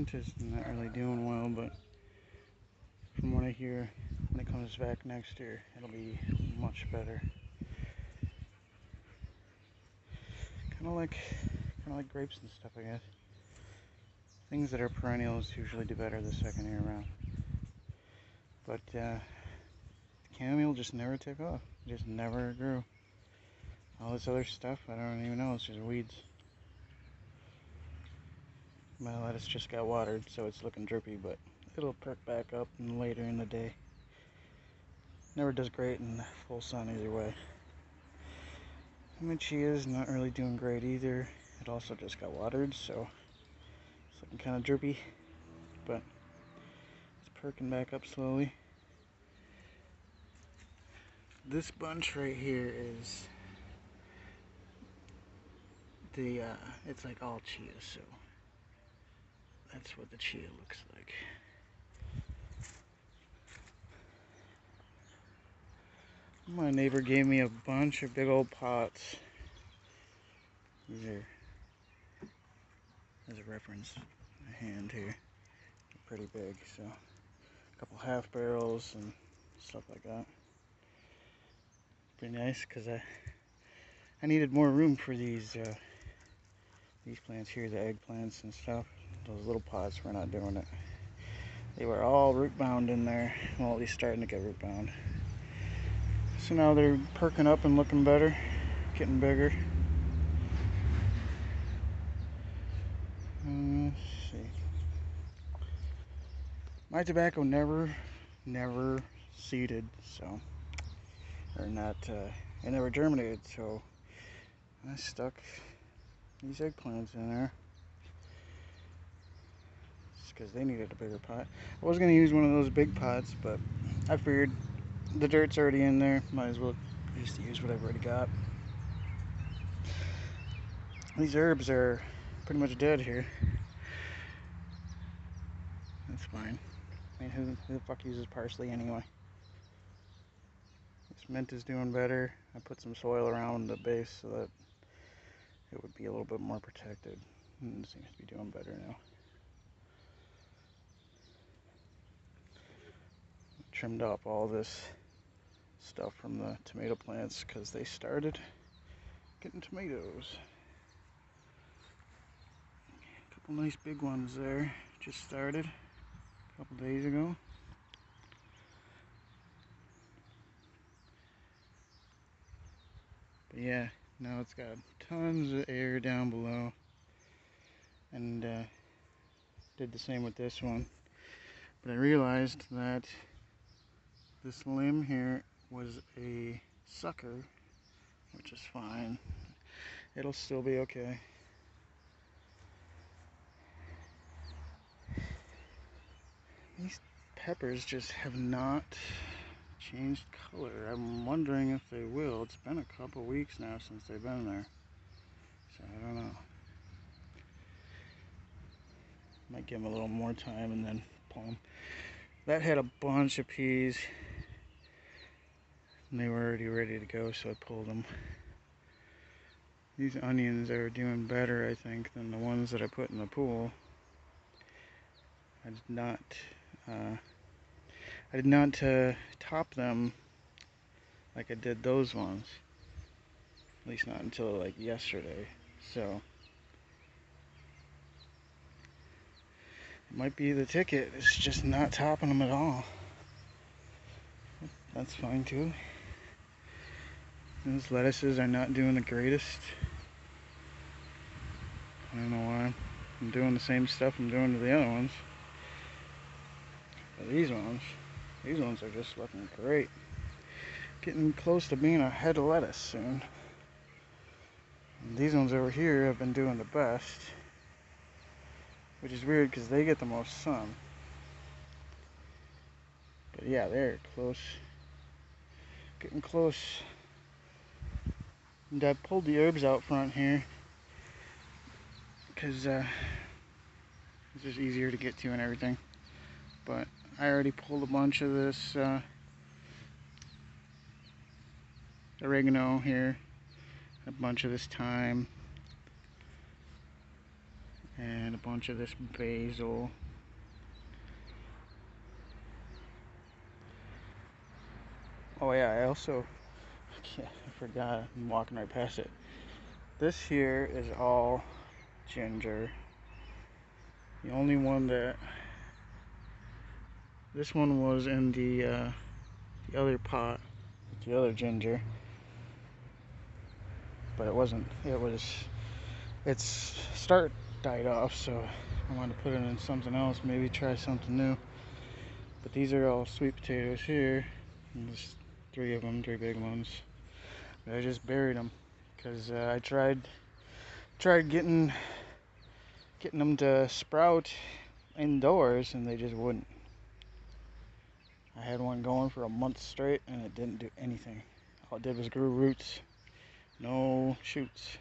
mint is not really doing well, but from what I hear, when it comes back next year, it'll be much better. Kind of like grapes and stuff, I guess. Things that are perennials usually do better the second year around. But chamomile just never took off. It just never grew. All this other stuff, I don't even know. It's just weeds. My lettuce just got watered, so it's looking droopy, but it'll perk back up later in the day. Never does great in the full sun either way. And my chia is not really doing great either. It also just got watered, so it's looking kind of droopy, but it's perking back up slowly. This bunch right here is the, it's like all chia, so that's what the chia looks like. My neighbor gave me a bunch of big old pots. These are, as a reference, a hand here. They're pretty big, so a couple half barrels and stuff like that. Pretty nice, because I needed more room for these plants here, the eggplants and stuff. Those little pots were not doing it. They were all root bound in there. Well, at least starting to get root bound. So now they're perking up and looking better, getting bigger. Let's see. My tobacco never seeded, so, or not, it never germinated, so I stuck these eggplants in there. Just because they needed a bigger pot. I was going to use one of those big pots, but I figured the dirt's already in there. Might as well just use what I've already got. These herbs are pretty much dead here. That's fine. I mean, who the fuck uses parsley anyway? This mint is doing better. I put some soil around the base so that it would be a little bit more protected. And it seems to be doing better now. Trimmed off all this stuff from the tomato plants because they started getting tomatoes. A couple nice big ones there. Just started a couple days ago. But yeah, now it's got tons of air down below. And did the same with this one. But I realized that this limb here was a sucker, which is fine. It'll still be okay. These peppers just have not changed color. I'm wondering if they will. It's been a couple weeks now since they've been there, so I don't know. Might give them a little more time and then pull them. That had a bunch of peas and they were already ready to go, so I pulled them. These onions are doing better, I think, than the ones that I put in the pool. I did not top them like I did those ones. At least not until like yesterday. So it might be the ticket. It's just not topping them at all. That's fine too. Those lettuces are not doing the greatest. I don't know why. I'm doing the same stuff I'm doing to the other ones. But these ones are just looking great. Getting close to being a head of lettuce soon. And these ones over here have been doing the best. Which is weird because they get the most sun. But yeah, they're close. Getting close. And I pulled the herbs out front here because it's just easier to get to and everything. But I already pulled a bunch of this oregano here, a bunch of this thyme, and a bunch of this basil. Oh yeah, I forgot, I'm walking right past it. This here is all ginger. The only one this one was in the other pot, the other ginger, but its start died off, so I wanted to put it in something else, maybe try something new. But these are all sweet potatoes here, and there's 3 of them, 3 big ones. But I just buried them because I tried getting them to sprout indoors, and they just wouldn't. I had one going for a month straight, and it didn't do anything. All it did was grew roots, no shoots.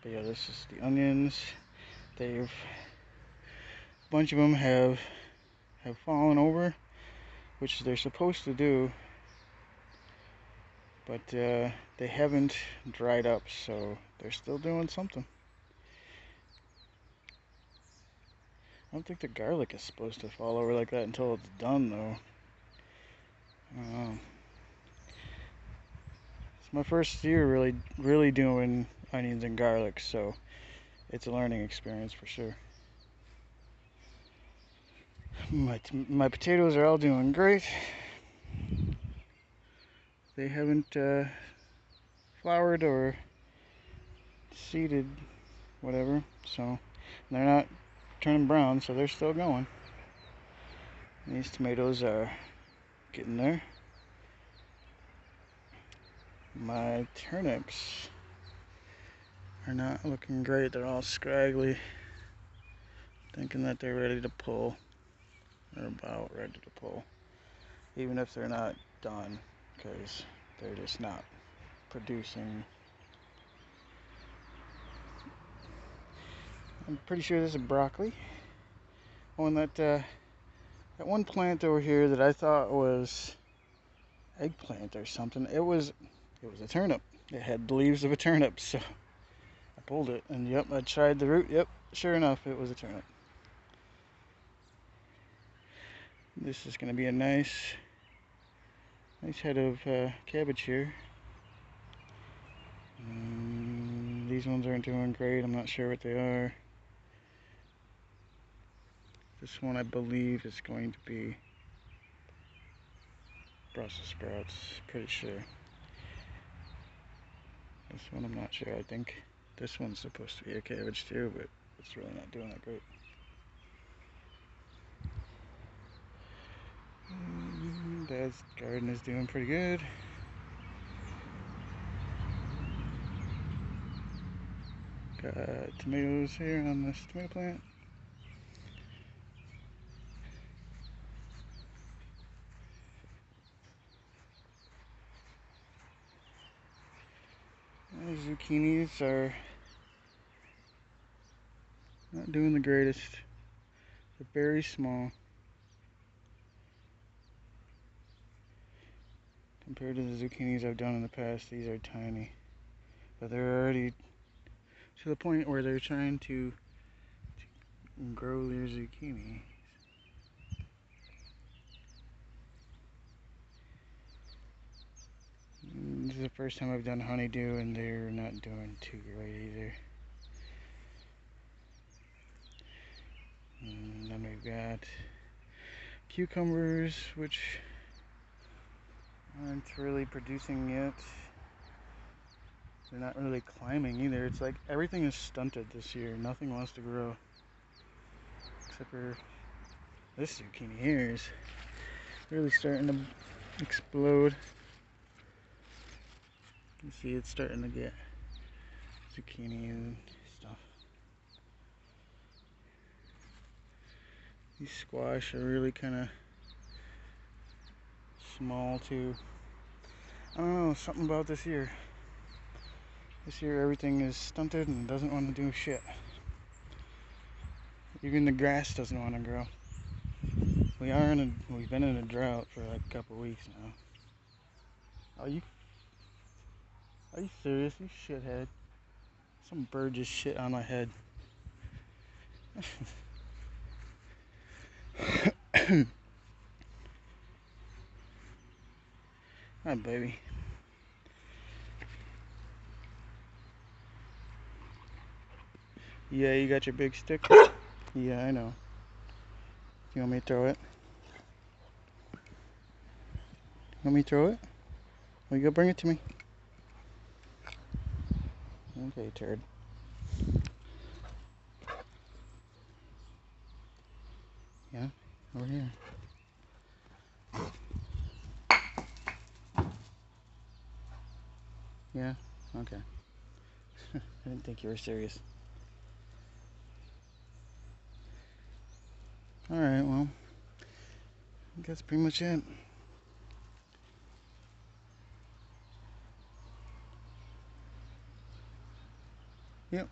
But yeah, this is the onions. A bunch of them have fallen over, which they're supposed to do, but they haven't dried up, so they're still doing something. I don't think the garlic is supposed to fall over like that until it's done, though. I don't know. It's my first year really doing onions and garlic, so it's a learning experience for sure. My potatoes are all doing great. They haven't flowered or seeded, whatever, so they're not turning brown, so they're still going. These tomatoes are getting there. My turnips are not looking great. They're all scraggly, thinking that they're ready to pull. They're about ready to pull, even if they're not done, because they're just not producing. I'm pretty sure this is broccoli. Oh, and that one plant over here that I thought was eggplant or something, it was a turnip. It had the leaves of a turnip, so I pulled it, and yep, I tried the root. Yep, sure enough, it was a turnip. This is going to be a nice head of cabbage here. These ones aren't doing great. I'm not sure what they are. This one I believe is going to be Brussels sprouts, pretty sure. This one I'm not sure. I think this one's supposed to be a cabbage too, but it's really not doing that great. Dad's garden is doing pretty good. Got tomatoes here on this tomato plant. The zucchinis are not doing the greatest. They're very small compared to the zucchinis I've done in the past. These are tiny, but they're already to the point where they're trying to grow their zucchini. This is the first time I've done honeydew, and they're not doing too great either. And then we've got cucumbers, which aren't really producing yet. They're not really climbing either. It's like everything is stunted this year. Nothing wants to grow. Except for this zucchini here is really starting to explode. You see it's starting to get zucchini and stuff. These squash are really kind of small too. I don't know, something about this year. This year everything is stunted and doesn't want to do shit. Even the grass doesn't want to grow. We've been in a drought for like a couple weeks now. Are you serious, you shithead? Some bird just shit on my head. Hi, baby. Yeah, you got your big stick? Yeah, I know. You want me to throw it? Want me to throw it? Well, you go bring it to me. Okay, turd. Yeah, over here. Yeah, okay. I didn't think you were serious. Alright, well, I guess pretty much it. Yep.